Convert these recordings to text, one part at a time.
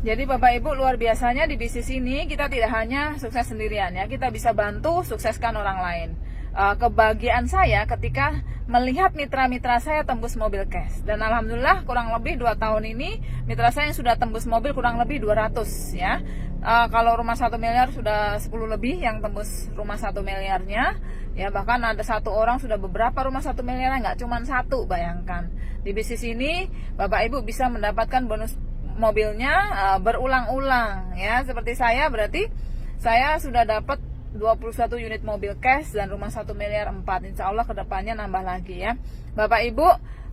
Jadi Bapak Ibu, luar biasanya di bisnis ini kita tidak hanya sukses sendirian ya, kita bisa bantu sukseskan orang lain. Kebahagiaan saya ketika melihat mitra-mitra saya tembus mobil cash. Dan alhamdulillah kurang lebih 2 tahun ini mitra saya yang sudah tembus mobil kurang lebih 200 ya. Kalau rumah 1 miliar sudah 10 lebih yang tembus rumah 1 miliarnya ya, bahkan ada satu orang sudah beberapa rumah 1 miliar, nggak cuma satu. Bayangkan di bisnis ini Bapak Ibu bisa mendapatkan bonus mobilnya berulang-ulang ya. Seperti saya, berarti saya sudah dapat 21 unit mobil cash dan rumah 1 miliar 4. Insya Allah kedepannya nambah lagi ya. Bapak Ibu,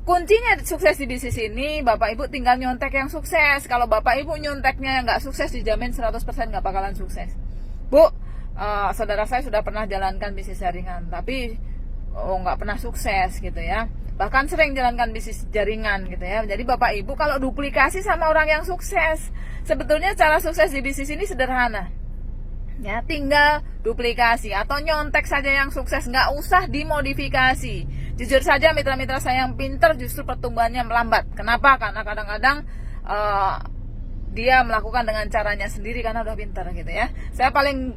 kuncinya sukses di bisnis ini Bapak Ibu tinggal nyontek yang sukses. Kalau Bapak Ibu nyonteknya nggak sukses, dijamin 100% nggak bakalan sukses. Bu, saudara saya sudah pernah jalankan bisnis jaringan, tapi nggak pernah sukses gitu ya. Bahkan sering jalankan bisnis jaringan gitu ya. Jadi Bapak Ibu kalau duplikasi sama orang yang sukses, sebetulnya cara sukses di bisnis ini sederhana ya, tinggal duplikasi atau nyontek saja yang sukses, nggak usah dimodifikasi. Jujur saja mitra-mitra saya yang pinter justru pertumbuhannya melambat. Kenapa? Karena kadang-kadang dia melakukan dengan caranya sendiri karena udah pinter gitu ya. Saya paling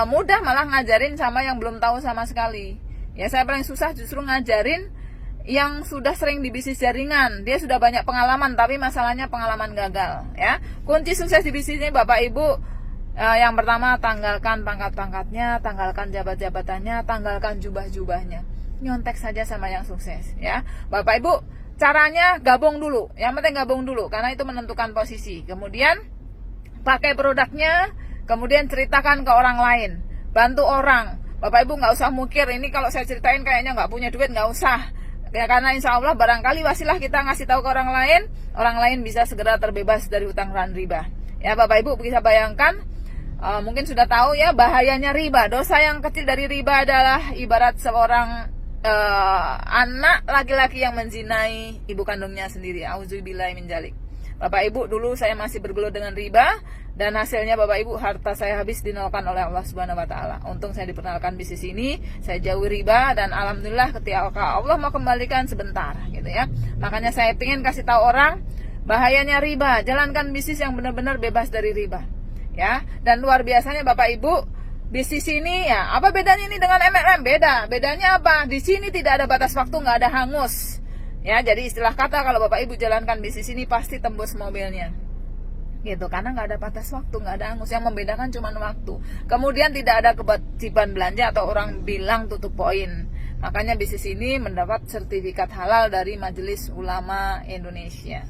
mudah malah ngajarin sama yang belum tahu sama sekali ya. Saya paling susah justru ngajarin yang sudah sering di bisnis jaringan. Dia sudah banyak pengalaman, tapi masalahnya pengalaman gagal ya. Kunci sukses di bisnis ini Bapak Ibu, yang pertama, tanggalkan pangkat-pangkatnya, tanggalkan jabat-jabatannya, tanggalkan jubah-jubahnya. Nyontek saja sama yang sukses ya. Bapak Ibu, caranya gabung dulu. Yang penting gabung dulu karena itu menentukan posisi. Kemudian pakai produknya, kemudian ceritakan ke orang lain. Bantu orang. Bapak Ibu nggak usah mukir, ini kalau saya ceritain kayaknya nggak punya duit, nggak usah. Ya, karena insya Allah barangkali wasilah kita ngasih tahu ke orang lain bisa segera terbebas dari hutang dan riba. Ya Bapak Ibu bisa bayangkan, mungkin sudah tahu ya bahayanya riba. Dosa yang kecil dari riba adalah ibarat seorang anak laki-laki yang menzinai ibu kandungnya sendiri. Auzubillahi min dzalik. Bapak Ibu, dulu saya masih bergelut dengan riba dan hasilnya Bapak Ibu harta saya habis dinolkan oleh Allah Subhanahu wa taala. Untung saya diperkenalkan bisnis ini, saya jauhi riba dan alhamdulillah ketika Allah mau kembalikan sebentar gitu ya. Makanya saya ingin kasih tahu orang bahayanya riba. Jalankan bisnis yang benar-benar bebas dari riba. Ya, dan luar biasanya Bapak Ibu, bisnis ini ya, apa bedanya ini dengan MLM? Bedanya apa? Di sini tidak ada batas waktu, nggak ada hangus. Ya, jadi istilah kata kalau Bapak Ibu jalankan bisnis ini pasti tembus mobilnya. Gitu, karena nggak ada batas waktu, nggak ada hangus. Yang membedakan cuma waktu. Kemudian tidak ada kewajiban belanja atau orang bilang tutup poin. Makanya bisnis ini mendapat sertifikat halal dari Majelis Ulama Indonesia.